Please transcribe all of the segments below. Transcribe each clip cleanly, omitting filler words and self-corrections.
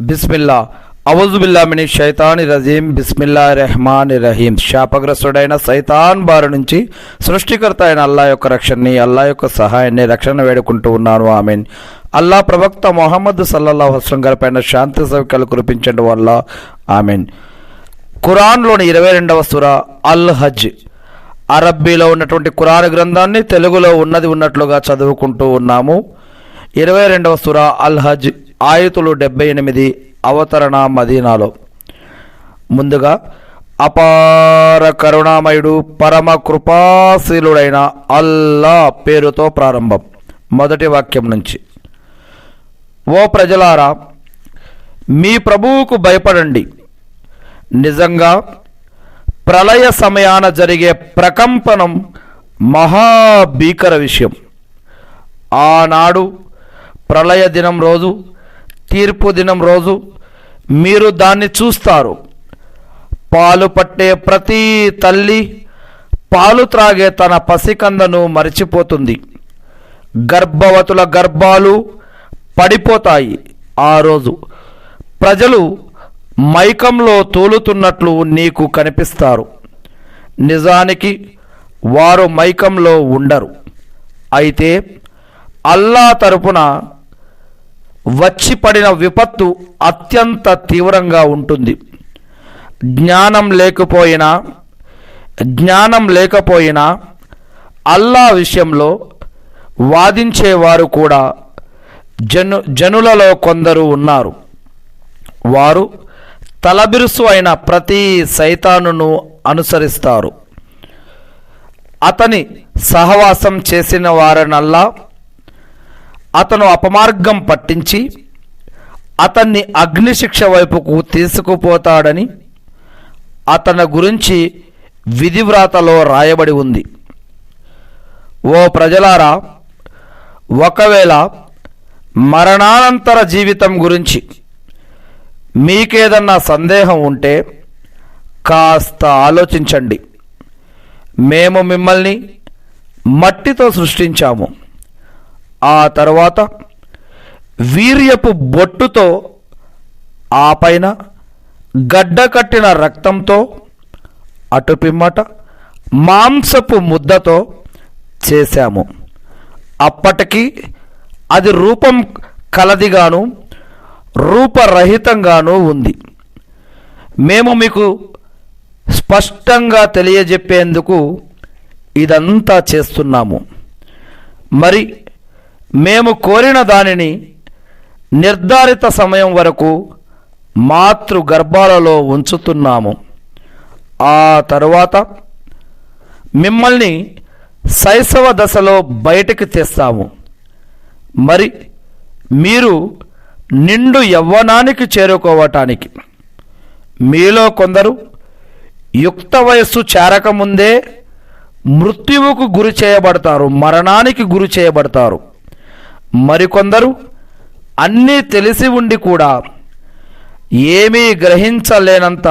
Bismillah అవుజుబిల్లా mini షైతాని రజీం బిస్మిల్లాహిర్రహమానిర్రహీం. శాపగ్రస్తుడైన సైతాన్ బారి నుంచి సృష్టికర్త అయిన అల్లా యొక్క రక్షణని, అల్లా యొక్క సహాయాన్ని, రక్షణ వేడుకుంటూ ఉన్నాను. ఆమీన్. అల్లా ప్రవక్త మొహమ్మద్ సల్లల్లాహు అలైహి వసల్లం గారి పైన శాంతి సౌఖ్యాలు కురిపించండి వల్ల ఆమీన్. ఖురాన్లోని 22వ సూరా అల్ హజ్, అరబ్బీలో ఉన్నటువంటి ఖురాన్ గ్రంథాన్ని తెలుగులో ఉన్నది ఉన్నట్లుగా చదువుకుంటూ ఉన్నాము. 22వ సూరా అల్ హజ్, ఆయతులు 78, అవతరణ మదీనాలో. ముందుగా అపార కరుణామయుడు పరమ కృపాశీలుడైన అల్లా పేరుతో ప్రారంభం. మొదటి వాక్యం నుంచి, ఓ ప్రజలారా, మీ ప్రభువుకు భయపడండి. నిజంగా ప్రళయ సమయాన జరిగే ప్రకంపనం మహాభీకర విషయం. ఆనాడు ప్రళయ దినం రోజు, తీర్పు దినం రోజు మీరు దాన్ని చూస్తారు. పాలు పట్టే ప్రతి తల్లి పాలు త్రాగే తన పసికందను మరిచిపోతుంది. గర్భవతుల గర్భాలు పడిపోతాయి. ఆ రోజు ప్రజలు మైకంలో తూలుతున్నట్లు నీకు కనిపిస్తారు. నిజానికి వారు మైకంలో ఉండరు. అయితే అల్లా తరపున వచ్చి పడిన విపత్తు అత్యంత తీవ్రంగా ఉంటుంది. జ్ఞానం లేకపోయినా అల్లా విషయంలో వాదించేవారు కూడా జనులలో కొందరు ఉన్నారు. వారు తలబిరుసు అయిన ప్రతి సైతానును అనుసరిస్తారు. అతని సహవాసం చేసిన వారనల్లా అతను అపమార్గం పట్టించి అతన్ని అగ్నిశిక్ష వైపుకు తీసుకుపోతాడని అతని గురించి విధివ్రాతలో రాయబడి ఉంది. ఓ ప్రజలారా, ఒకవేళ మరణానంతర జీవితం గురించి మీకేదన్నా సందేహం ఉంటే కాస్త ఆలోచించండి. మేము మిమ్మల్ని మట్టితో సృష్టించాము. ఆ తర్వాత వీర్యపు బొట్టుతో, ఆ పైన గడ్డ కట్టిన రక్తంతో, అటుపిమ్మట మాంసపు ముద్దతో చేశాము. అప్పటికి అది రూపం కలదిగాను రూపరహితంగానూ ఉంది. మేము మీకు స్పష్టంగా తెలియజెప్పేందుకు ఇదంతా చేస్తున్నాము. మరి మేము కోరిన దానిని నిర్ధారిత సమయం వరకు మాతృ గర్భాలలో ఉంచుతున్నాము. ఆ తరువాత మిమ్మల్ని శైశవ దశలో బయటికి తెస్తాము. మరి మీరు నిండు యవ్వనానికి చేరుకోవటానికి మీలో కొందరు యుక్త వయస్సు చేరకముందే మృత్యువుకు గురి చేయబడతారు, మరణానికి గురి చేయబడతారు. మరికొందరు అన్నీ తెలిసి ఉండి కూడా ఏమీ గ్రహించలేనంత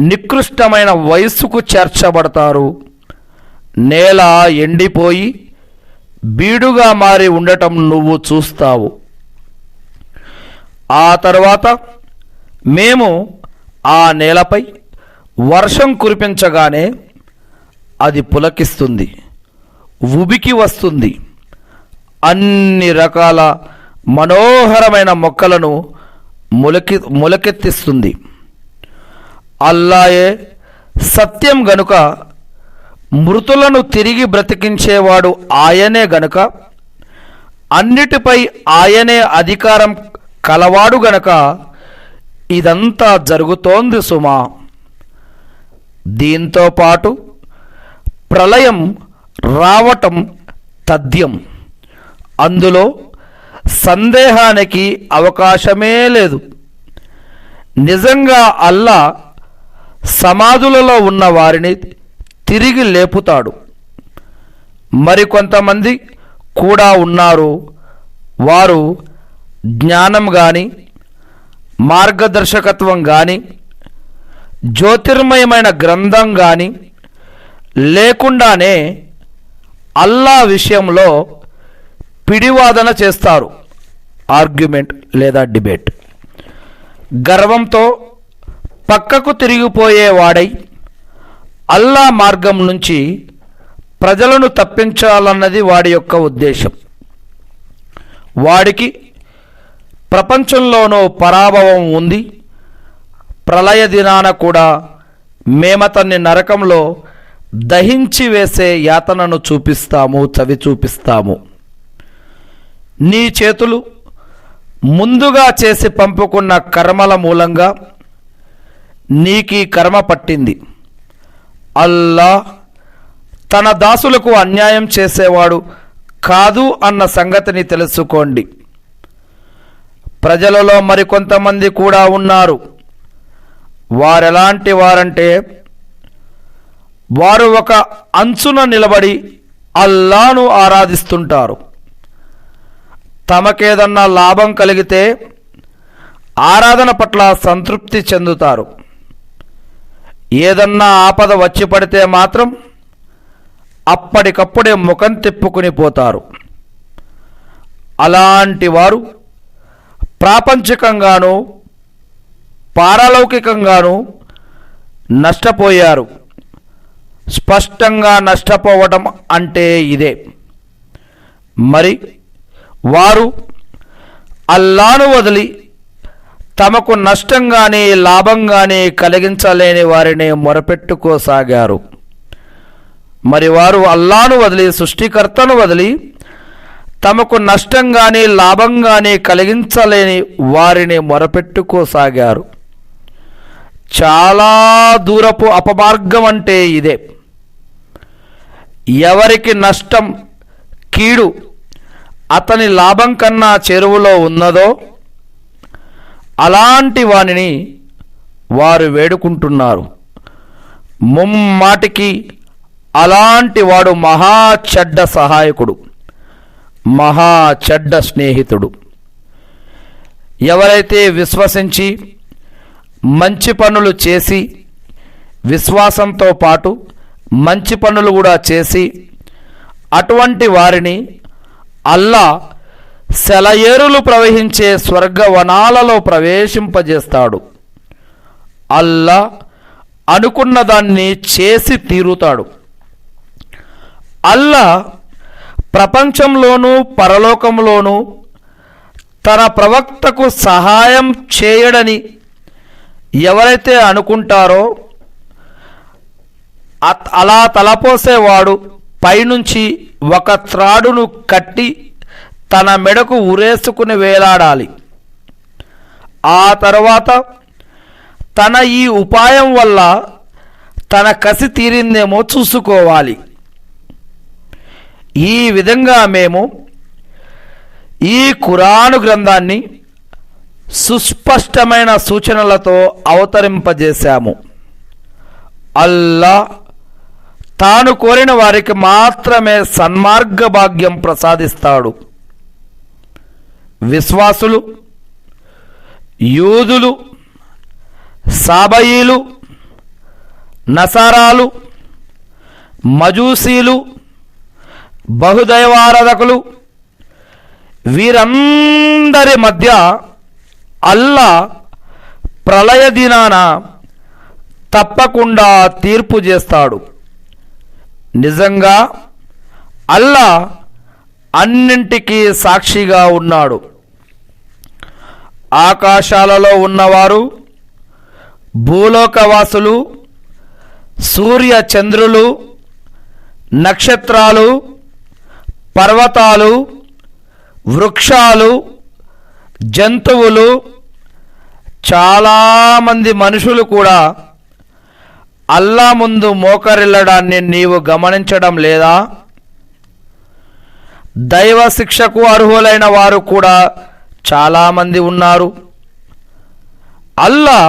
నికృష్టమైన వయస్సుకు చేర్చబడతారు. నేల ఎండిపోయి బీడుగా మారి ఉండటం నువ్వు చూస్తావు. ఆ తర్వాత మేము ఆ నేలపై వర్షం కురిపించగానే అది పులకిస్తుంది, ఉబికి వస్తుంది. అన్ని రకాల మనోహరమైన మొక్కలను మొలకెత్తిస్తుంది. అల్లాయే సత్యం గనుక, మృతులను తిరిగి బ్రతికించేవాడు ఆయనే గనుక, అన్నిటిపై ఆయనే అధికారం కలవాడు గనక ఇదంతా జరుగుతోంది సుమా. దీంతో పాటు ప్రళయం రావటం తథ్యం. అందులో సందేహానికి అవకాశమే లేదు. నిజంగా అల్లా సమాధులలో ఉన్న వారిని తిరిగి లేపుతాడు. మరికొంతమంది కూడా ఉన్నారు. వారు జ్ఞానం కానీ, మార్గదర్శకత్వం కానీ, జ్యోతిర్మయమైన గ్రంథం కానీ లేకుండానే అల్లా విషయంలో పిడివాదన చేస్తారు, ఆర్గ్యుమెంట్ లేదా డిబేట్. గర్వంతో పక్కకు తిరిగిపోయేవాడై అల్లా మార్గం నుంచి ప్రజలను తప్పించాలన్నది వాడి యొక్క ఉద్దేశం. వాడికి ప్రపంచంలోనూ పరాభవం ఉంది. ప్రళయ దినాన కూడా మేమతన్ని నరకంలో దహించి వేసే యాతనను చూపిస్తాము, చవి చూపిస్తాము. నీ చేతులు ముందుగా చేసి పంపుకున్న కర్మల మూలంగా నీకీ కర్మ పట్టింది. అల్లా తన దాసులకు అన్యాయం చేసేవాడు కాదు అన్న సంగతిని తెలుసుకోండి. ప్రజలలో మరికొంతమంది కూడా ఉన్నారు. వారెలాంటి వారంటే వారు ఒక అంచున నిలబడి అల్లాను ఆరాధిస్తుంటారు. తమకేదన్నా లాభం కలిగితే ఆరాధన పట్ల సంతృప్తి చెందుతారు. ఏదన్నా ఆపద వచ్చి పడితే మాత్రం అప్పటికప్పుడే ముఖం తిప్పుకుని పోతారు. అలాంటి వారు ప్రాపంచికంగానూ పారలౌకికంగానూ నష్టపోయారు. స్పష్టంగా నష్టపోవడం అంటే ఇదే. మరి వారు అల్లాను వదిలి తమకు నష్టంగానే లాభంగానే కలిగించలేని వారిని మొరపెట్టుకోసాగారు. మరి వారు అల్లాను వదిలి, సృష్టికర్తను వదిలి తమకు నష్టంగానే లాభంగానే కలిగించలేని వారిని మొరపెట్టుకోసాగారు. చాలా దూరపు అపమార్గం అంటే ఇదే. ఎవరికి నష్టం, కీడు అతని లాభం కన్నా చెరువులో ఉన్నదో అలాంటి వానిని వారు వేడుకుంటున్నారు. ముమ్మాటికి అలాంటి వాడు మహా చెడ్డ సహాయకుడు, మహా చెడ్డ స్నేహితుడు. ఎవరైతే విశ్వసించి మంచి పనులు చేసి, విశ్వాసంతో పాటు మంచి పనులు కూడా చేసి, అటువంటి వారిని అల్లా సెలయేరులు ప్రవహించే స్వర్గవనాలలో ప్రవేశింపజేస్తాడు. అల్లా అనుకున్న దాన్ని చేసి తీరుతాడు. అల్లా ప్రపంచంలోనూ పరలోకంలోనూ తన ప్రవక్తకు సహాయం చేయడని ఎవరైతే అనుకుంటారో అలా తలపోసేవాడు పైనుంచి ఒక త్రాడును కట్టి తన మెడకు ఉరేసుకుని వేలాడాలి. ఆ తర్వాత తన ఈ ఉపాయం వల్ల తన కసి తీరిందేమో చూసుకోవాలి. ఈ విధంగా మేము ఈ ఖురాను గ్రంథాన్ని సుస్పష్టమైన సూచనలతో అవతరింపజేశాము. అల్లా తాను కోరిన వారికి మాత్రమే సన్మార్గ భాగ్యం ప్రసాదిస్తాడు. విశ్వాసులు, యూదులు, సాబయీలు, నసారాలు, మజూసీలు, బహుదైవారాధకులు వీరందరి మధ్య అల్లా ప్రళయ దినాన తప్పకుండా తీర్పు చేస్తాడు. నిజంగా అల్లా అన్నింటికీ సాక్షిగా ఉన్నాడు. ఆకాశాలలో ఉన్నవారు, భూలోకవాసులు, సూర్య చంద్రులు, నక్షత్రాలు, పర్వతాలు, వృక్షాలు, జంతువులు, చాలామంది మనుషులు కూడా అల్లా ముందు మోకరిల్లడాన్ని నీవు గమనించడం లేదా? దైవ శిక్షకు అర్హులైన వారు కూడా చాలామంది ఉన్నారు. అల్లా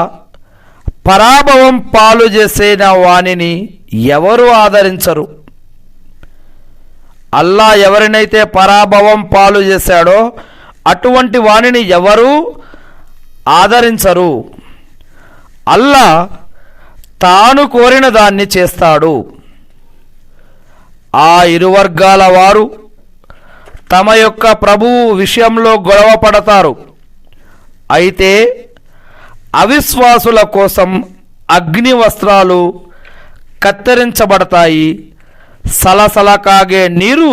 పరాభవం పాలు చేసిన వానిని ఎవరు ఆదరించరు. అల్లా ఎవరినైతే పరాభవం పాలు చేశాడో అటువంటి వానిని ఎవరు ఆదరించరు. అల్లా తాను కోరిన దాన్ని చేస్తాడు. ఆ ఇరు వర్గాల వారు తమ యొక్క ప్రభువు విషయంలో గొడవ పడతారు. అయితే అవిశ్వాసుల కోసం అగ్ని వస్త్రాలు కత్తిరించబడతాయి. సలసల కాగే నీరు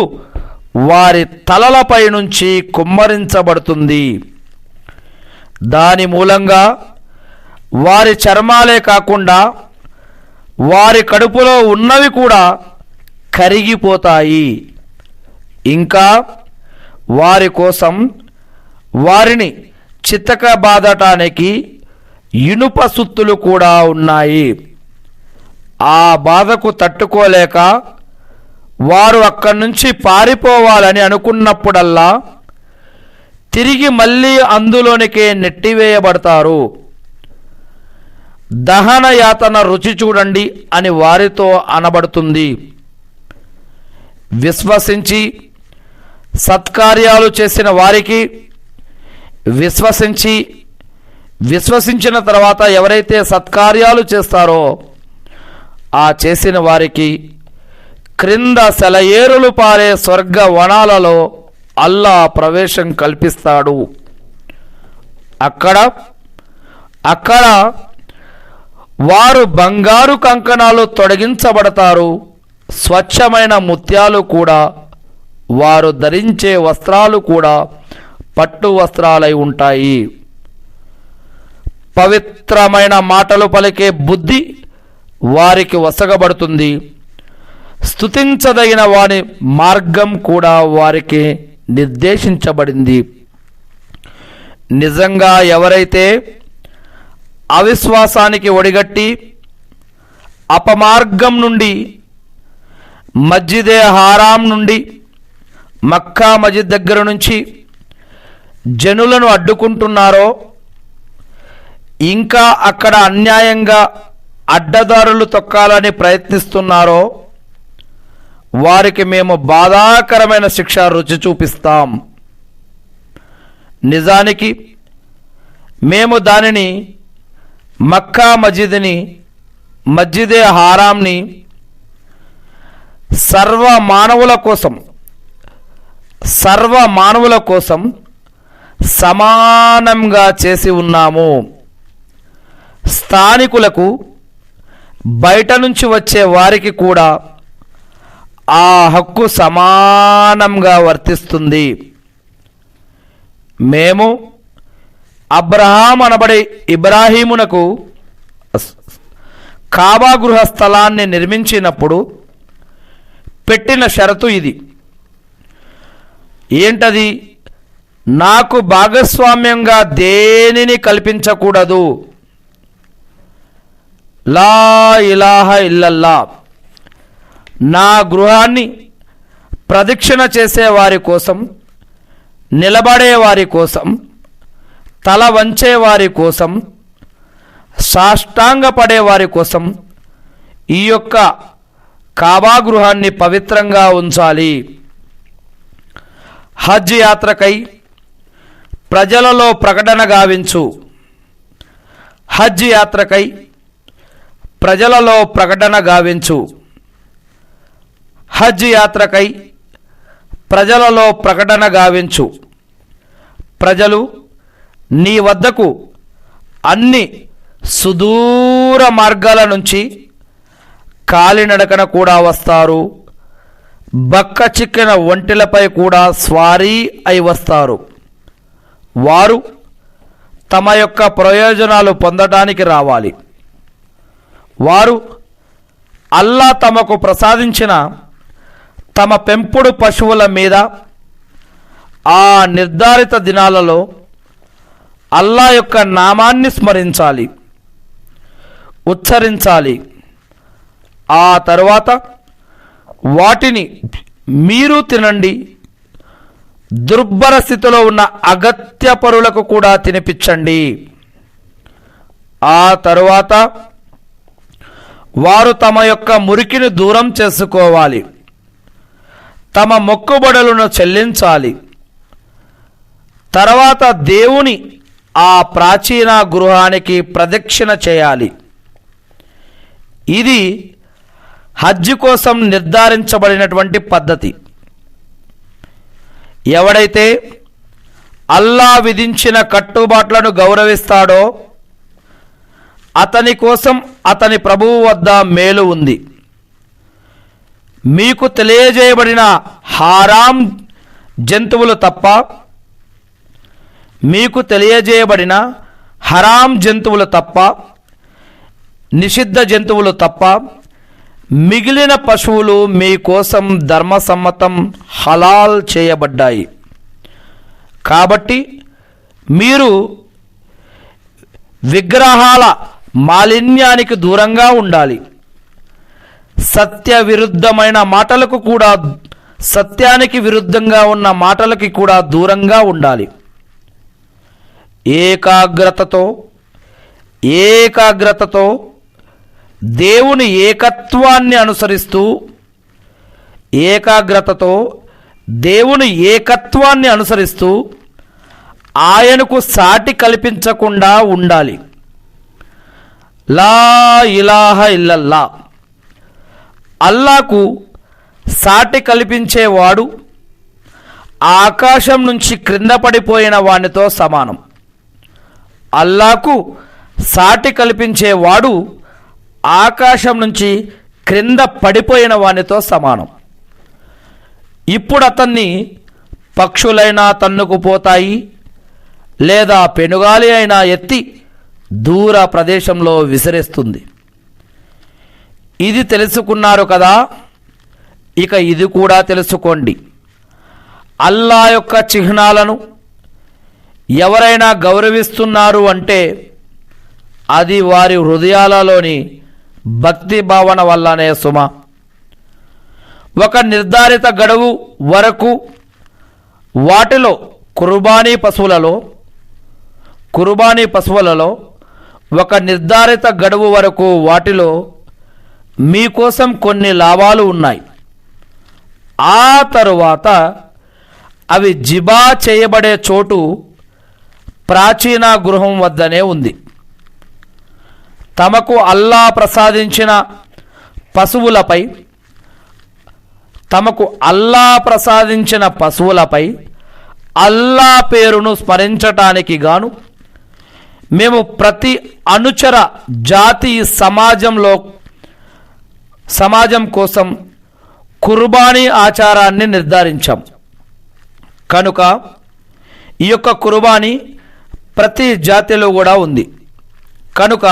వారి తలలపై నుంచి కుమ్మరించబడుతుంది. దాని మూలంగా వారి చర్మాలే కాకుండా వారి కడుపులో ఉన్నవి కూడా కరిగిపోతాయి. ఇంకా వారి కోసం వారిని చితకబాదటానికి ఇనుప సుత్తులు కూడా ఉన్నాయి. ఆ బాధకు తట్టుకోలేక వారు అక్కడి నుంచి పారిపోవాలని అనుకున్నప్పుడల్లా తిరిగి మళ్ళీ అందులోనికే నెట్టివేయబడతారు. దహన యాతన రుచి చూడండి అని వారితో అనబడుతుంది. విశ్వసించి సత్కార్యాలు చేసిన వారికి, విశ్వసించిన తర్వాత ఎవరైతే సత్కార్యాలు చేస్తారో ఆ చేసిన వారికి క్రింద సెలయేరులు పారే స్వర్గ వనాలలో అల్లా ప్రవేశం కల్పిస్తాడు. అక్కడ వారు బంగారు కంకణాలు తొడిగించబడతారు. స్వచ్ఛమైన ముత్యాలు కూడా, వారు ధరించే వస్త్రాలు కూడా పట్టు వస్త్రాలై ఉంటాయి. పవిత్రమైన మాటలు పలికే బుద్ధి వారికి వసగబడుతుంది. స్తుతించదగిన వాని మార్గం కూడా వారికి నిర్దేశించబడింది. నిజంగా ఎవరైతే అవిశ్వాసానికి ఒడిగట్టి అపమార్గం నుండి, మస్జిదే హరాం నుండి, మక్కా మస్జిద్ దగ్గర నుంచి జనులను అడ్డుకుంటున్నారో, ఇంకా అక్కడ అన్యాయంగా అడ్డదారులు తొక్కాలని ప్రయత్నిస్తున్నారో వారికి మేము బాధాకరమైన శిక్ష రుచి చూపిస్తాం. నిజానికి మేము దానిని, మక్కా మస్జిద్ని, మస్జిదే హరాంని సర్వ మానవుల కోసం సమానంగా చేసి ఉన్నాము. స్థానికులకు, బయట నుంచి వచ్చే వారికి కూడా ఆ హక్కు సమానంగా వర్తిస్తుంది. మేము అబ్రహాం అనబడే ఇబ్రాహీమునకు కాబా గృహ స్థలాన్ని నిర్మించినప్పుడు పెట్టిన షరతు ఇది. ఏంటది? నాకు భాగస్వామ్యంగా దేనిని కల్పించకూడదు. లా ఇలాహ ఇల్లల్లా. నా గృహాన్ని ప్రదక్షిణ చేసే వారి కోసం, నిలబడే వారి కోసం, తల వంచే వారి కోసం, సాష్టాంగపడే వారి కోసం ఈ యొక్క కాబా గృహాన్ని పవిత్రంగా ఉంచాలి. హజ్ యాత్రకై ప్రజలలో ప్రకటన గావించు. హజ్ యాత్రకై ప్రజలలో ప్రకటన గావించు. హజ్ యాత్రకై ప్రజలలో ప్రకటన గావించు. ప్రజలు నీ వద్దకు అన్ని సుదూర మార్గాల నుంచి కాలినడకన కూడా వస్తారు. బక్క చిక్కిన ఒంటెలపై కూడా స్వారీ అయి వస్తారు. వారు తమ యొక్క ప్రయోజనాలు పొందడానికి రావాలి. వారు అల్లా తమకు ప్రసాదించిన తమ పెంపుడు పశువుల మీద ఆ నిర్ధారిత దినాలలో అల్లా యొక్క నామాన్ని స్మరించాలి, ఉచ్చరించాలి. ఆ తరువాత వాటిని మీరు తినండి. దుర్భర స్థితిలో ఉన్న అగత్య పరులకు కూడా తినిపించండి. ఆ తరువాత వారు తమ యొక్క మురికిని దూరం చేసుకోవాలి, తమ మొక్కుబడులను చెల్లించాలి. తర్వాత దేవుని ఆ ప్రాచీన గృహానికి ప్రదక్షిణ చేయాలి. ఇది హజ్ కోసం నిర్ధారించబడినటువంటి పద్ధతి. ఎవడైతే అల్లా విధించిన కట్టుబాట్లను గౌరవిస్తాడో అతని కోసం అతని ప్రభువు వద్ద మేలు ఉంది. మీకు తెలియజేయబడిన హరాం జంతువులు తప్ప నిషిద్ధ జంతువులు తప్ప మిగిలిన పశువులు మీకోసం ధర్మసమ్మతం హలాల్ చేయబడ్డాయి. కాబట్టి మీరు విగ్రహాల మాలిన్యానికి దూరంగా ఉండాలి. సత్యానికి విరుద్ధంగా ఉన్న మాటలకి కూడా దూరంగా ఉండాలి. ఏకాగ్రతతో దేవుని ఏకత్వాన్ని అనుసరిస్తూ ఆయనకు సాటి కల్పించకుండా ఉండాలి. లా ఇలాహా ఇల్లల్లా, అల్లాకు సాటి కల్పించేవాడు ఆకాశం నుంచి క్రింద పడిపోయిన వానితో సమానం. అల్లాకు సాటి కల్పించేవాడు ఆకాశం నుంచి క్రింద పడిపోయిన వానితో సమానం. ఇప్పుడు అతన్ని పక్షులైనా తన్నుకుపోతాయి, లేదా పెనుగాలి అయినా ఎత్తి దూర ప్రదేశంలో విసిరేస్తుంది. ఇది తెలుసుకున్నారు కదా, ఇక ఇది కూడా తెలుసుకోండి. అల్లా యొక్క చిహ్నాలను ఎవరైనా గౌరవిస్తున్నారు అంటే అది వారి హృదయాలలోని భక్తి భావన వల్లనే సుమ. ఒక నిర్ధారిత గడువు వరకు వాటిలో కుర్బానీ పశువులలో ఒక నిర్ధారిత గడువు వరకు వాటిలో మీకోసం కొన్ని లాభాలు ఉన్నాయి. ఆ తరువాత అవి జిబా చేయబడే చోటు ప్రాచీన గృహం వద్దనే ఉంది. తమకు అల్లా ప్రసాదించిన పశువులపై అల్లా పేరును స్మరించటానికి గాను మేము ప్రతి అనుచర జాతి సమాజం కోసం కుర్బానీ ఆచారాన్ని నిర్ధారించాం. కనుక ఈ యొక్క కుర్బానీ ప్రతి జాతిలో కూడా ఉంది. కనుక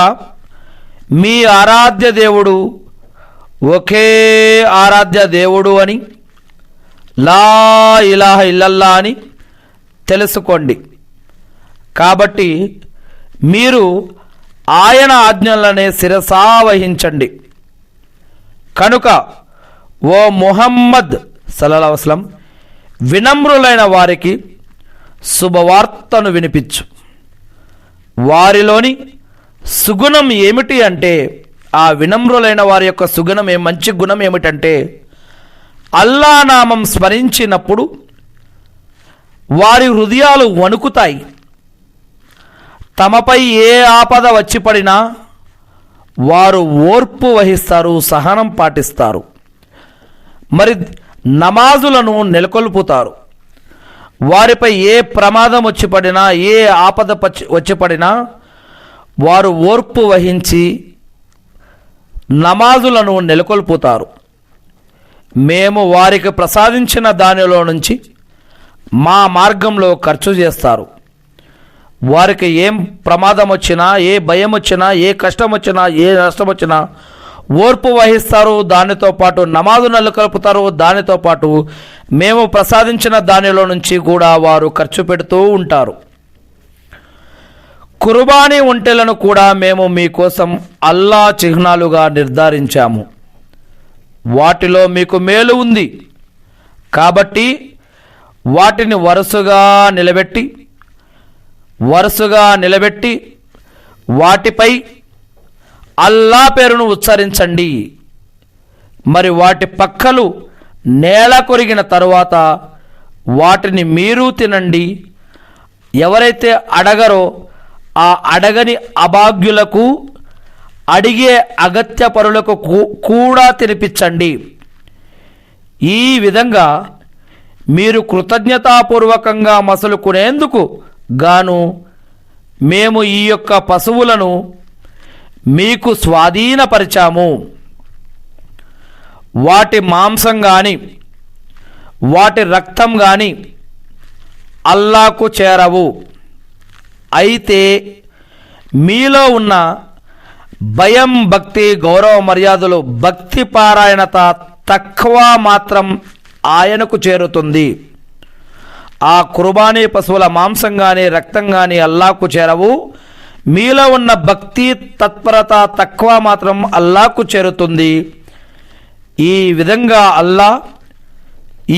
మీ ఆరాధ్య దేవుడు ఒకే ఆరాధ్య దేవుడు అని, లా ఇలాహా ఇల్లల్లా అని తెలుసుకోండి. కాబట్టి మీరు ఆయన ఆజ్ఞలనే శిరసా వహించండి. కనుక ఓ ముహమ్మద్ సల్లల్లాహు అలైహి వసల్లం, వినమ్రులైన వారికి శుభవార్తను వినిపించు. వారిలోని సుగుణం ఏమిటి అంటే, ఆ వినమ్రులైన వారి యొక్క మంచి గుణం ఏమిటంటే, అల్లా నామం స్మరించినప్పుడు వారి హృదయాలు వణుకుతాయి. తమపై ఏ ఆపద వచ్చి పడినా వారు ఓర్పు వహిస్తారు, సహనం పాటిస్తారు. మరి నమాజులను నెలకొల్పుతారు. వారిపై ఏ ప్రమాదం వచ్చి పడినా, ఏ ఆపద వచ్చి పడినా వారు ఓర్పు వహించి నమాజులను నెలకొల్పుతారు. మేము వారికి ప్రసాదించిన దానిలో నుంచి మా మార్గంలో ఖర్చు చేస్తారు. వారికి ఏం ప్రమాదం వచ్చినా, ఏ భయం వచ్చినా, ఏ కష్టం వచ్చినా, ఏ నష్టం వచ్చినా ఓర్పు వహిస్తారు. దానితో పాటు నమాజు నెలకొల్పుతారు. దానితో పాటు మేము ప్రసాదించిన దానిలో నుంచి కూడా వారు ఖర్చు పెడుతూ ఉంటారు. కుర్బానీ ఒంటెలను కూడా మేము మీకోసం అల్లా చిహ్నాలుగా నిర్ధారించాము. వాటిలో మీకు మేలు ఉంది. కాబట్టి వాటిని వరుసగా నిలబెట్టి వాటిపై అల్లా పేరును ఉచ్చరించండి. మరి వాటి పక్కలు నేల కొరిగిన తరువాత వాటిని మీరు తినండి. ఎవరైతే అడగరో ఆ అడగని అభాగ్యులకు, అడిగే అగత్య పరులకు కూడా తినిపించండి. ఈ విధంగా మీరు కృతజ్ఞతాపూర్వకంగా మసలుకునేందుకు గాను మేము ఈ యొక్క పశువులను మీకు స్వాధీనపరిచాము. వాటి మాంసం కానీ వాటి రక్తం కానీ అల్లాకు చేరవు. అయితే మీలో ఉన్న భయం, భక్తి, గౌరవ మర్యాదలు, భక్తి పారాయణత తక్కువ మాత్రం ఆయనకు చేరుతుంది. ఆ కుర్బానీ పశువుల మాంసం కానీ రక్తం కానీ అల్లాకు చేరవు. మీలో ఉన్న భక్తి తత్పరత తక్కువ మాత్రం అల్లాకు చేరుతుంది. ఈ విధంగా అల్లా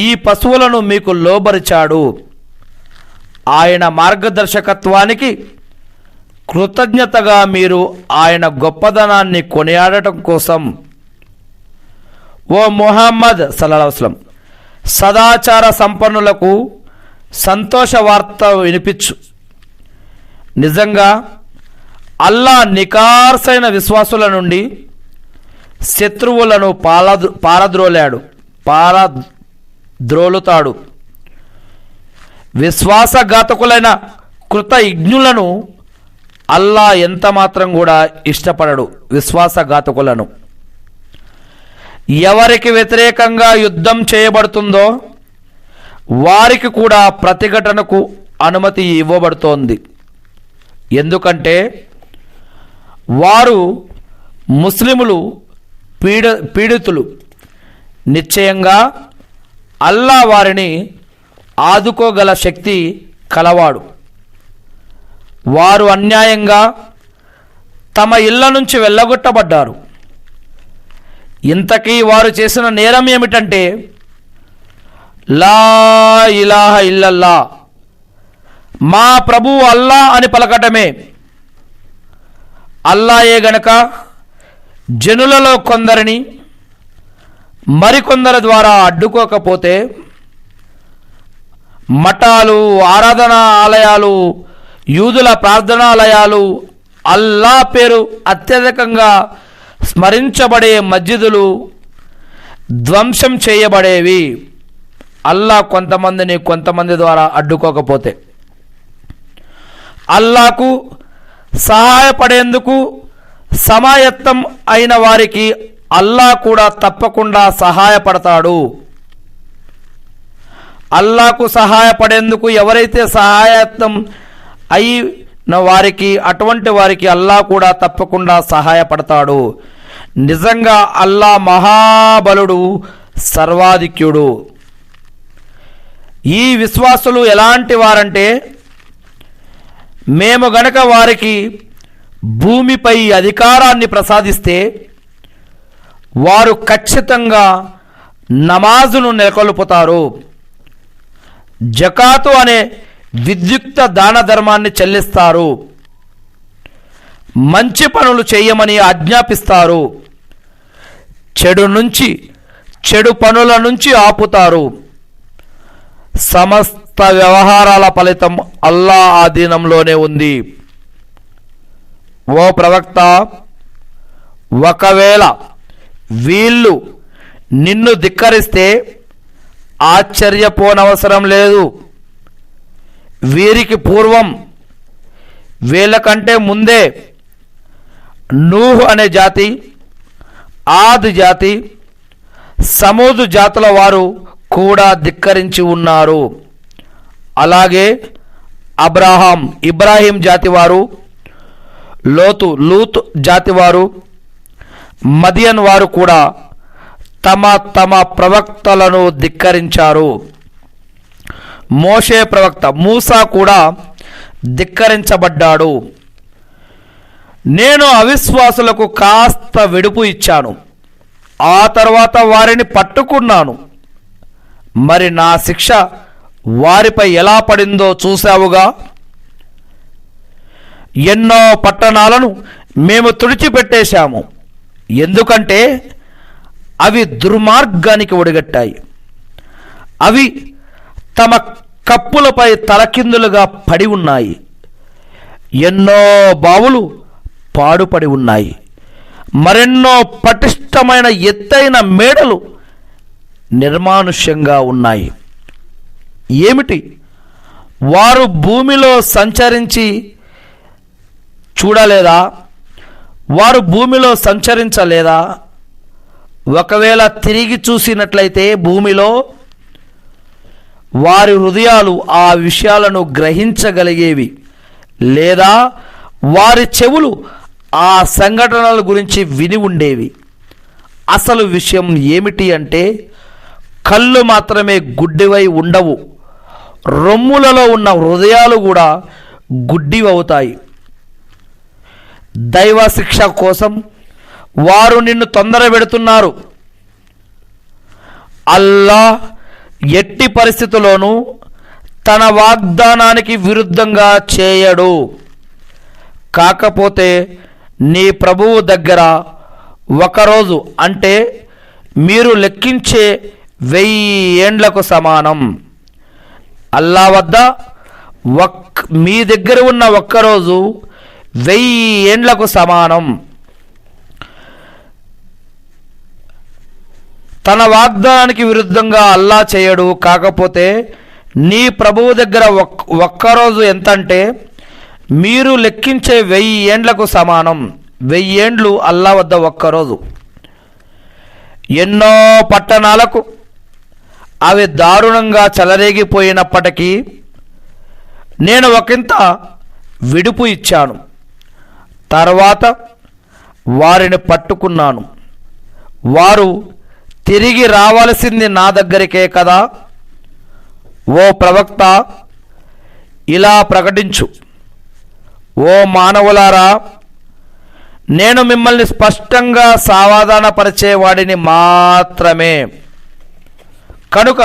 ఈ పశువులను మీకు లోబరిచాడు. ఆయన మార్గదర్శకత్వానికి కృతజ్ఞతగా మీరు ఆయన గొప్పదనాన్ని కొనియాడటం కోసం ఓ ముహమ్మద్ సల్లల్లాహు అలైహి వసల్లం సదాచార సంపన్నులకు సంతోష వార్త వినిపించు. నిజంగా అల్లా నికార్సైన విశ్వాసుల నుండి శత్రువులను పారద్రోలుతాడు. విశ్వాసఘాతకులైన కృతజ్ఞులను అల్లా ఎంత మాత్రం కూడా ఇష్టపడడు. విశ్వాసఘాతకులను ఎవరికి వ్యతిరేకంగా యుద్ధం చేయబడుతుందో వారికి కూడా ప్రతిఘటనకు అనుమతి ఇవ్వబడుతోంది. ఎందుకంటే వారు ముస్లిములు పీడితులు. నిశ్చయంగా అల్లా వారిని ఆదుకోగల శక్తి కలవాడు. వారు అన్యాయంగా తమ ఇళ్ల నుంచి వెళ్ళగొట్టబడ్డారు. ఇంతకీ వారు చేసిన నేరం ఏమిటంటే లా ఇలాహ ఇల్లల్లా, మా ప్రభువు అల్లా అని పలకటమే. అల్లాయే గనక జనులలో కొందరిని మరికొందరి ద్వారా అడ్డుకోకపోతే మఠాలు, ఆరాధనా ఆలయాలు, యూదుల ప్రార్థనాలయాలు, అల్లా పేరు అత్యధికంగా స్మరించబడే మస్జిదులు ధ్వంసం చేయబడేవి. అల్లా కొంతమంది ద్వారా అడ్డుకోకపోతే. అల్లాకు సహాయపడేందుకు సమాయత్తం అయిన వారికి అల్లా కూడా తప్పకుండా సహాయపడతాడు. అల్లాకు సహాయపడేందుకు ఎవరైతే సహాయత్తం అయిన వారికి అటువంటి వారికి అల్లా కూడా తప్పకుండా సహాయపడతాడు. నిజంగా అల్లా మహాబలుడు, సర్వాధిక్యుడు. ఈ విశ్వాసులు ఎలాంటి వారంటే మేము గనక వారికి భూమిపై అధికారాన్ని ప్రసాదిస్తే వారు ఖచ్చితంగా నమాజును నెలకొల్పుతారు, జకాతు అనే విద్యుక్త దాన ధర్మాన్ని చెల్లిస్తారు, మంచి పనులు చేయమని ఆజ్ఞాపిస్తారు, చెడు పనుల నుంచి ఆపుతారు. సమస్త వ్యవహారాల ఫలితం అల్లా ఆధీనంలోనే ఉంది. ఓ ప్రవక్త, ఒకవేళ వీళ్ళు నిన్ను ధిక్కరిస్తే ఆశ్చర్యపోనవసరం లేదు. వీరికి పూర్వం వీళ్ళకంటే ముందే నూహ్ అనే జాతి, ఆద్ జాతి, సమూదు జాతుల వారు కూడా ధిక్కరించి ఉన్నారు. అలాగే ఇబ్రాహీం జాతివారు, లూత్ జాతివారు, మదియన్ వారు కూడా తమ ప్రవక్తలను ధిక్కరించారు. మోషే ప్రవక్త మూసా కూడా ధిక్కరించబడ్డాడు. నేను అవిశ్వాసులకు కాస్త విడుపు ఇచ్చాను, ఆ తర్వాత వారిని పట్టుకున్నాను. మరి నా శిక్ష వారిపై ఎలా పడిందో చూశావుగా. ఎన్నో పట్టణాలను మేము తుడిచిపెట్టేశాము, ఎందుకంటే అవి దుర్మార్గానికి ఒడిగట్టాయి. అవి తమ కప్పులపై తలకిందులుగా పడి ఉన్నాయి. ఎన్నో బావులు పాడుపడి ఉన్నాయి. మరెన్నో పటిష్టమైన ఎత్తైన మేడలు నిర్మానుష్యంగా ఉన్నాయి. ఏమిటి? వారు భూమిలో సంచరించి చూడలేదా? వారు భూమిలో సంచరించలేదా? ఒకవేళ తిరిగి చూసినట్లయితే భూమిలో వారి హృదయాలు ఆ విషయాలను గ్రహించగలిగేవి, లేదా వారి చెవులు ఆ సంఘటనల గురించి విని ఉండేవి. అసలు విషయం ఏమిటి అంటే, కళ్ళు మాత్రమే గుడ్డివై ఉండవు, రొమ్ములలో ఉన్న హృదయాలు కూడా గుడ్డివవుతాయి. దైవ శిక్ష కోసం వారు నిన్ను తొందర పెడుతున్నారు. అల్లాహ్ ఎట్టి పరిస్థితుల్లోనూ తన వాగ్దానానికి విరుద్ధంగా చేయడు. కాకపోతే నీ ప్రభువు దగ్గర ఒకరోజు అంటే మీరు లెక్కించే 1000 ఏండ్లకు సమానం. అల్లా వద్ద మీ దగ్గర ఉన్న ఒక్కరోజు 1000 ఏండ్లకు సమానం. తన వాగ్దానానికి విరుద్ధంగా అల్లా చేయడు. కాకపోతే నీ ప్రభువు దగ్గర ఒక్కరోజు ఎంతంటే మీరు లెక్కించే 1000 ఏండ్లకు సమానం. 1000 ఏండ్లు అల్లా వద్ద ఒక్కరోజు. ఎన్నో పట్టణాలకు అవి దారుణంగా చెలరేగిపోయినప్పటికీ నేను ఒకంత విడుపు ఇచ్చాను. తర్వాత వారిని పట్టుకున్నాను. వారు తిరిగి రావాల్సింది నా దగ్గరికే కదా. ఓ ప్రవక్త, ఇలా ప్రకటించు, ఓ మానవులారా, నేను మిమ్మల్ని స్పష్టంగా సమాధానపరిచేవాడిని మాత్రమే. కనుక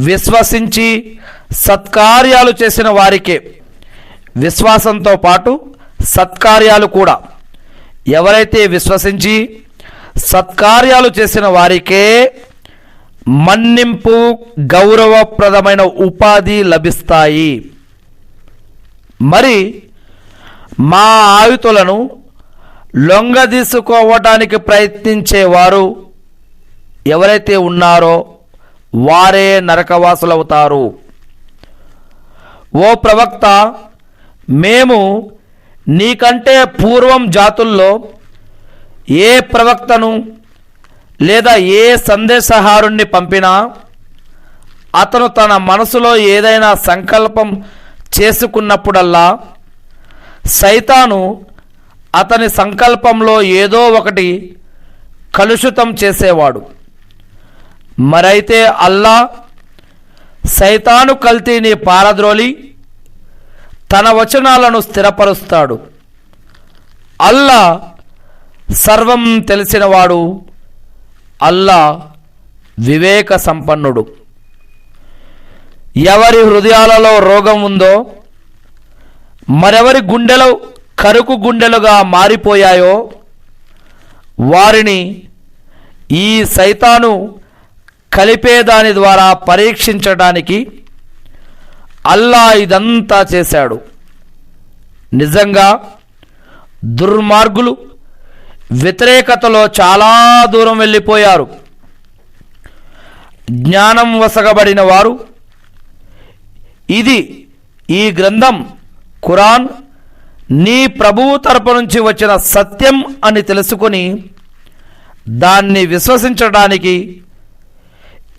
విశ్వసించి సత్కార్యాలు చేసిన వారికే, విశ్వాసంతో పాటు సత్కార్యాలు కూడా, ఎవరైతే విశ్వసించి సత్కార్యాలు చేసిన వారికే మన్నింపు, గౌరవప్రదమైన ఉపాధి లభిస్తాయి. మరి మా ఆయుతులను లొంగదీసుకోవటానికి ప్రయత్నించేవారు ఎవరైతే ఉన్నారో వారే నరకవాసులవుతారు. ఓ ప్రవక్త, మేము నీకంటే పూర్వం జాతుల్లో ఏ ప్రవక్తను లేదా ఏ సందేశహారుణ్ణి పంపినా అతను తన మనసులో ఏదైనా సంకల్పం చేసుకున్నప్పుడల్లా సైతాను అతని సంకల్పంలో ఏదో ఒకటి కలుషితం చేసేవాడు. మరైతే అల్లా సైతాను కల్తీని పారద్రోలి తన వచనాలను స్థిరపరుస్తాడు. అల్లా సర్వం తెలిసినవాడు, అల్లా వివేక సంపన్నుడు. ఎవరి హృదయాలలో రోగం ఉందో, మరెవరి గుండెలు కరుకు గుండెలుగా మారిపోయాయో వారిని ఈ సైతాను కలిపేదాని ద్వారా పరీక్షించడానికి అల్లా ఇదంతా చేశాడు. నిజంగా దుర్మార్గులు వ్యతిరేకతలో చాలా దూరం వెళ్ళిపోయారు. జ్ఞానం వసగబడిన వారు ఇది ఈ గ్రంథం ఖురాన్ నీ ప్రభువు తరపు నుంచి వచ్చిన సత్యం అని తెలుసుకొని దాన్ని విశ్వసించడానికి,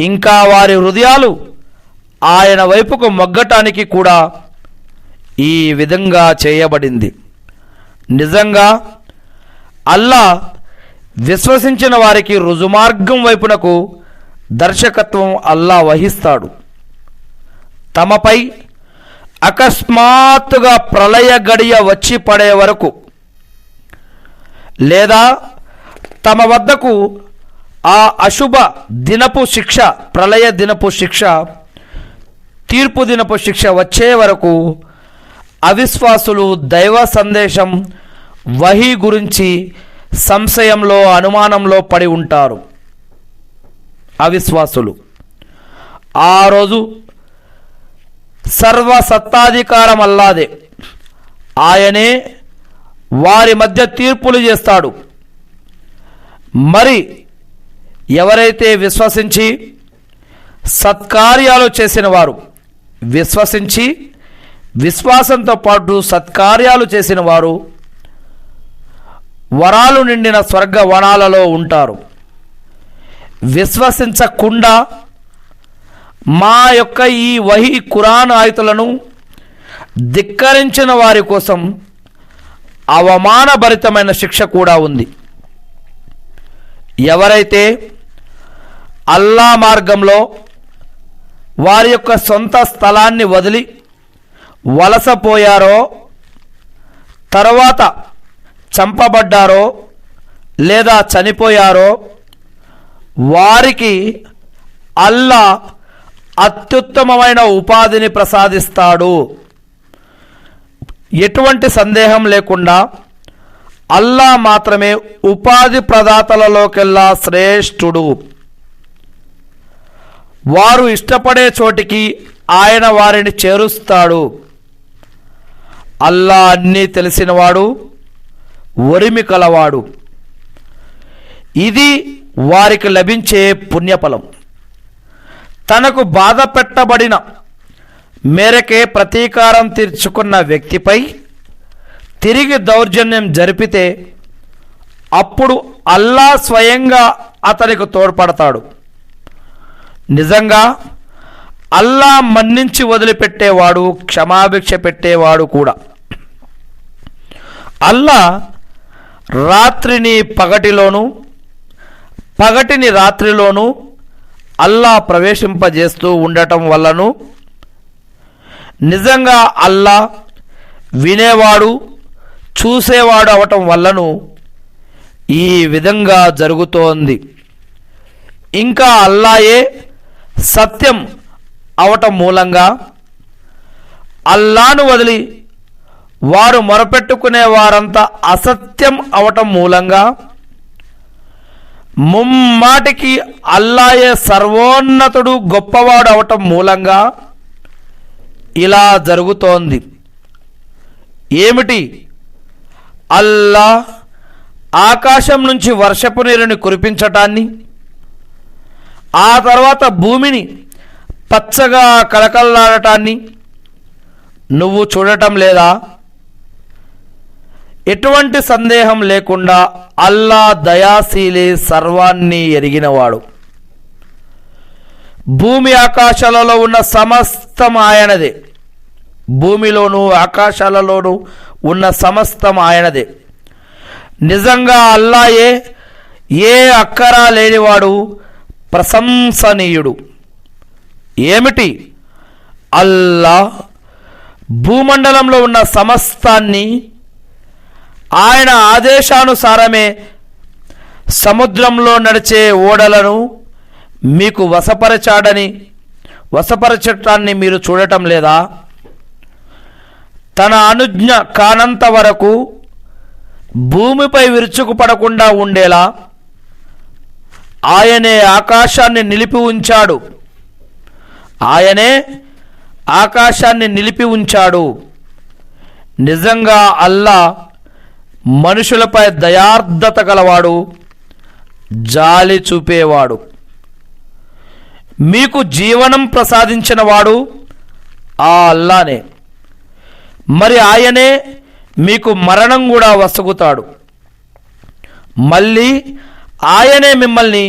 ఇంకా వారి హృదయాలు ఆయన వైపుకు మొగ్గటానికి కూడా ఈ విధంగా చేయబడింది. నిజంగా అల్లా విశ్వసించిన వారికి రుజుమార్గం వైపునకు దర్శకత్వం అల్లా వహిస్తాడు. తమపై అకస్మాత్తుగా ప్రళయ గడియ వచ్చి పడే వరకు, లేదా తమ వద్దకు ఆ అశుభ దినపు శిక్ష, ప్రళయ దినపు శిక్ష, తీర్పు దినపు శిక్ష వచ్చే వరకు అవిశ్వాసులు దైవ సందేశం వహీ గురించి సంశయంలో, అనుమానంలో పడి ఉంటారు. అవిశ్వాసులు ఆ రోజు సర్వసత్తాధికారం అల్లాదే. ఆయనే వారి మధ్య తీర్పులు చేస్తాడు. మరి ఎవరైతే విశ్వసించి సత్కార్యాలు చేసిన వారు, విశ్వసించి విశ్వాసంతో పాటు సత్కార్యాలు చేసిన వారు వరాలు నిండిన స్వర్గ వనాలలో ఉంటారు. విశ్వసించకుండా మా యొక్క ఈ వహీ ఖురాన్ ఆయతులను ధిక్కరించిన వారి కోసం అవమానభరితమైన శిక్ష కూడా ఉంది. ఎవరైతే అల్లా మార్గంలో వారి యొక్క సొంత స్థలాన్ని వదిలి వలసపోయారో, తర్వాత చంపబడ్డారో లేదా చనిపోయారో వారికి అల్లా అత్యుత్తమమైన ఉపాధిని ప్రసాదిస్తాడు. ఎటువంటి సందేహం లేకుండా అల్లా మాత్రమే ఉపాధి ప్రదాతలలోకెల్లా శ్రేష్ఠుడు. వారు ఇష్టపడే చోటికి ఆయన వారిని చేరుస్తాడు. అల్లా అన్నీ తెలిసినవాడు, ఒరిమి కలవాడు. ఇది వారికి లభించే పుణ్యఫలం. తనకు బాధ పెట్టబడిన మేరకే ప్రతీకారం తీర్చుకున్న వ్యక్తిపై తిరిగి దౌర్జన్యం జరిపితే అప్పుడు అల్లా స్వయంగా అతనికి తోడ్పడతాడు. నిజంగా అల్లా మన్నించి వదిలిపెట్టేవాడు, క్షమాభిక్ష పెట్టేవాడు కూడా. అల్లా రాత్రిని పగటిలోను, పగటిని రాత్రిలోను అల్లా ప్రవేశింపజేస్తూ ఉండటం వల్లను నిజంగా అల్లా వినేవాడు, చూసేవాడు అవటం వల్లను ఈ విధంగా జరుగుతోంది. ఇంకా అల్లాయే సత్యం అవటం మూలంగా అల్లాను వదిలి వారు మొరపెట్టుకునే వారంతా అసత్యం అవటం మూలంగా ముమ్మాటికి అల్లాయే సర్వోన్నతుడు, గొప్పవాడు అవటం మూలంగా ఇలా జరుగుతోంది. ఏమిటి? అల్లా ఆకాశం నుంచి వర్షపు నీరుని కురిపించటాన్ని, ఆ తర్వాత భూమిని పచ్చగా కళకళలాడటాన్ని నువ్వు చూడటం లేదా? ఎటువంటి సందేహం లేకుండా అల్లా దయాశీలి, సర్వాన్ని ఎరిగినవాడు. భూమి ఆకాశాలలో ఉన్న సమస్తం ఆయనదే. భూమిలోనూ ఆకాశాలలోనూ ఉన్న సమస్తం ఆయనదే. నిజంగా అల్లాయే ఏ అక్కరా లేనివాడు, ప్రశంసనీయుడు. ఏమిటి? అల్లా భూమండలంలో ఉన్న సమస్తాన్ని ఆయన ఆదేశానుసారమే సముద్రంలో నడిచే ఓడలను మీకు వశపరచటాన్ని మీరు చూడటం లేదా? తన అనుజ్ఞ కానంత వరకు భూమిపై విరుచుకుపడకుండా ఉండేలా ఆయనే ఆకాశాన్ని నిలిపి ఉంచాడు. ఆయనే ఆకాశాన్ని నిలిపి ఉంచాడు. నిజంగా అల్లా మనుషులపై దయార్ద్రత గలవాడు, జాలి చూపేవాడు. మీకు జీవనం ప్రసాదించినవాడు ఆ అల్లానే. మరి ఆయనే మీకు మరణం కూడా వసగుతాడు. మళ్ళీ ఆయనే మిమ్మల్ని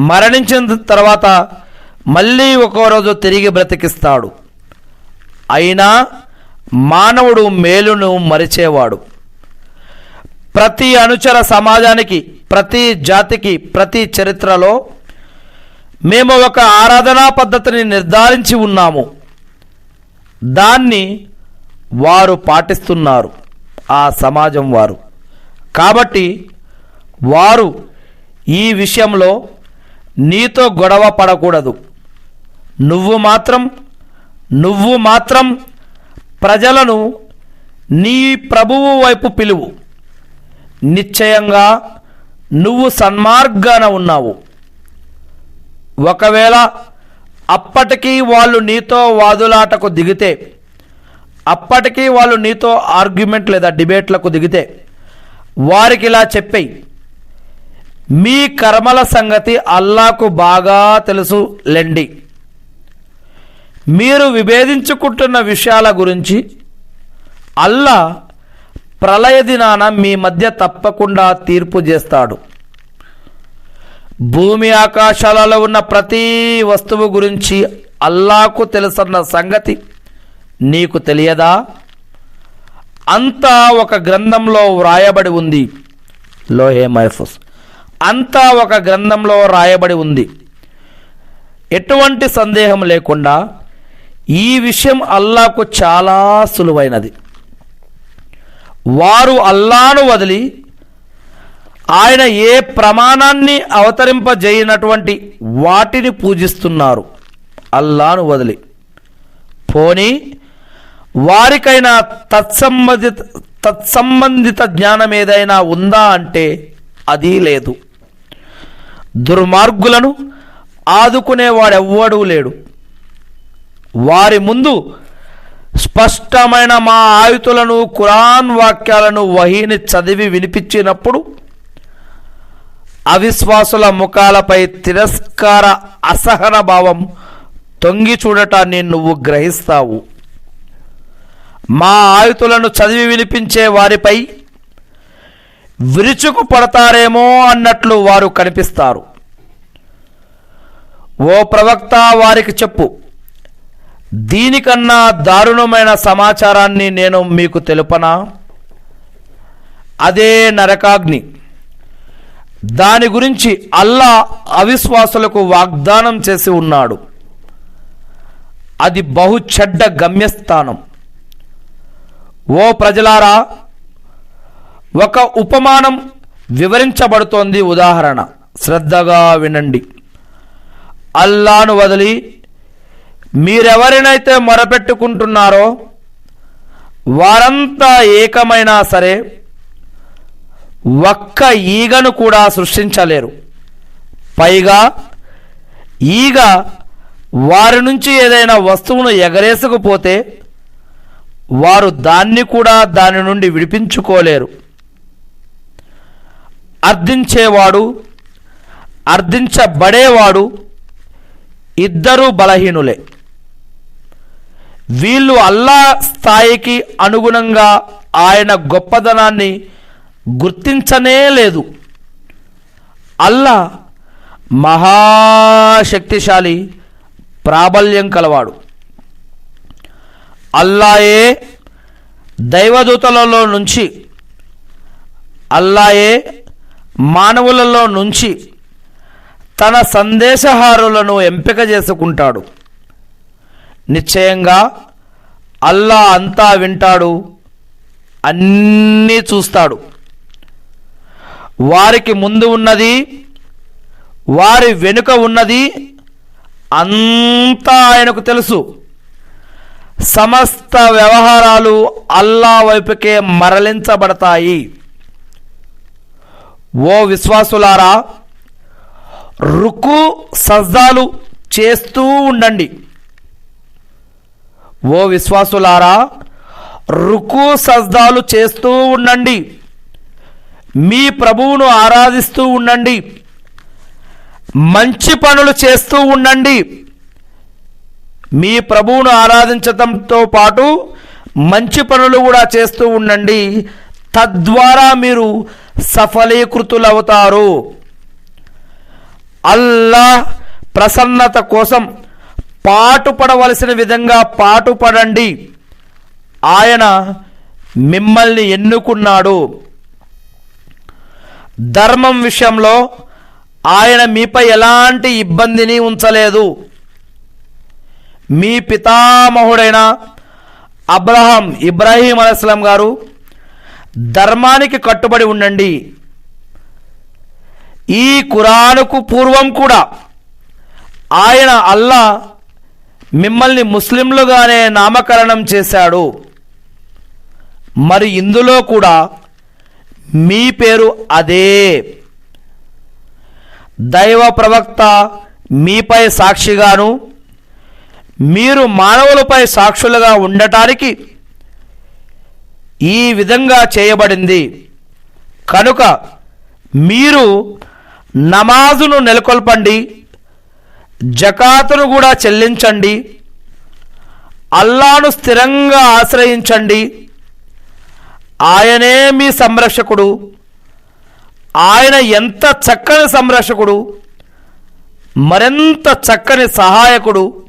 మరణించిన తర్వాత మళ్ళీ ఒక్కో రోజు తిరిగి బ్రతికిస్తాడు. అయినా మానవుడు మేలును మరిచేవాడు. ప్రతి అనుచర సమాజానికి, ప్రతి జాతికి, ప్రతి చరిత్రలో మేము ఒక ఆరాధనా పద్ధతిని నిర్ధారించి ఉన్నాము. దాన్ని వారు పాటిస్తున్నారు, ఆ సమాజం వారు. కాబట్టి వారు ఈ విషయంలో నీతో గొడవ పడకూడదు. నువ్వు మాత్రం ప్రజలను నీ ప్రభువు వైపు పిలువు. నిశ్చయంగా నువ్వు సన్మార్గాన ఉన్నావు. ఒకవేళ అప్పటికీ వాళ్ళు నీతో వాదులాటకు దిగితే, అప్పటికీ వాళ్ళు నీతో ఆర్గ్యుమెంట్ లేదా డిబేట్లకు దిగితే వారికి ఇలా చెప్పేయి, మీ కర్మల సంగతి అల్లాకు బాగా తెలుసు లెండి. మీరు విభేదించుకుంటున్న విషయాల గురించి అల్లా ప్రళయ దినాన మీ మధ్య తప్పకుండా తీర్పు చేస్తాడు. భూమి ఆకాశాలలో ఉన్న ప్రతి వస్తువు గురించి అల్లాహకు తెలుసన్న సంగతి నీకు తెలియదా? అంతా ఒక గ్రంథంలో వ్రాయబడి ఉంది. లోహే మహఫూజ్. అంతా ఒక గ్రంథంలో రాయబడి ఉంది. ఎటువంటి సందేహం లేకుండా ఈ విషయం అల్లాహకు చాలా సులువైనది. వారు అల్లాను వదిలి ఆయన ఏ ప్రమాణాన్ని అవతరింపజేయనటువంటి వాటిని పూజిస్తున్నారు. అల్లాను వదిలి పోని వారికైనా తత్సంబంధిత జ్ఞానం ఏదైనా ఉందా అంటే అది లేదు. దుర్మార్గులను ఆదుకునేవాడెవ్వడూ లేడు. వారి ముందు స్పష్టమైన మా ఆయుతులను, ఖురాన్ వాక్యాలను, వహీని చదివి వినిపించినప్పుడు అవిశ్వాసుల ముఖాలపై తిరస్కార అసహన భావం తొంగి చూడటాన్ని నువ్వు గ్రహిస్తావు. మా ఆయుతులను చదివి వినిపించే వారిపై విరుచుకు పడతారేమో అన్నట్లు వారు కనిపిస్తారు. ఓ ప్రవక్త, వారికి చెప్పు, దీనికన్నా దారుణమైన సమాచారాన్ని నేను మీకు తెలుపనా? అదే నరకాగ్ని. దాని గురించి అల్లా అవిశ్వాసులకు వాగ్దానం చేసి ఉన్నాడు. అది బహు చెడ్డ గమ్యస్థానం. ఓ ప్రజలారా, ఒక ఉపమానం వివరించబడుతోంది. ఉదాహరణ శ్రద్ధగా వినండి. అల్లాను వదిలి మీరెవరినైతే మొరపెట్టుకుంటున్నారో వారంతా ఏకమైనా సరే ఒక్క ఈగను కూడా సృష్టించలేరు. పైగా ఈగ వారి నుంచి ఏదైనా వస్తువును ఎగరేసుకుపోతే వారు దాన్ని కూడా దాని నుండి విడిపించుకోలేరు. అర్థించేవాడు, అర్థించబడేవాడు ఇద్దరూ బలహీనులే. వీళ్ళు అల్లా స్థాయికి అనుగుణంగా ఆయన గొప్పదనాన్ని గుర్తించనే లేదు. అల్లా మహాశక్తిశాలి, ప్రాబల్యం కలవాడు. అల్లాయే దైవదూతలలో నుంచి, అల్లాయే మానవులలో నుంచి తన సందేశహారులను ఎంపిక చేసుకుంటాడు. నిశ్చయంగా అల్లా అంతా వింటాడు, అన్నీ చూస్తాడు. వారికి ముందు ఉన్నది, వారి వెనుక ఉన్నది అంతా ఆయనకు తెలుసు. సమస్త వ్యవహారాలు అల్లా వైపుకే మరలించబడతాయి. ఓ విశ్వాసులారా, రుకు సజ్దాలు చేస్తూ ఉండండి. ఓ విశ్వాసులారా, రుకు సజ్దాలు చేస్తూ ఉండండి. మీ ప్రభువును ఆరాధిస్తూ ఉండండి. మంచి పనులు చేస్తూ ఉండండి. మీ ప్రభువును ఆరాధించడంతో పాటు మంచి పనులు కూడా చేస్తూ ఉండండి. తద్వారా మీరు సఫలీకృతులవుతారు. అల్లాహ్ ప్రసన్నత కోసం పాటుపడవలసిన విధంగా పాటుపడండి. ఆయన మిమ్మల్ని ఎన్నుకున్నాడు. ధర్మం విషయంలో ఆయన మీపై ఎలాంటి ఇబ్బందిని ఉంచలేదు. మీ పితామహుడైన ఇబ్రాహీం అలైహిస్సలాం గారు ధర్మానికి కట్టుబడి ఉండండి. ఈ ఖురానుకు పూర్వం కూడా ఆయన అల్లా మిమ్మల్ని ముస్లింలుగానే నామకరణం చేశాడు. మరి ఇందులో కూడా మీ పేరు అదే. దైవ ప్రవక్త మీపై సాక్షిగాను, మీరు మానవులపై సాక్షులుగా ఉండటానికి ఈ విధంగా చేయబడింది. కనుక మీరు నమాజును నెలకొల్పండి, జకాతును కూడా చెల్లించండి, అల్లాను స్థిరంగా ఆశ్రయించండి. ఆయనే మీ సంరక్షకుడు. ఆయన ఎంత చక్కని సంరక్షకుడు, మరెంత చక్కని సహాయకుడు.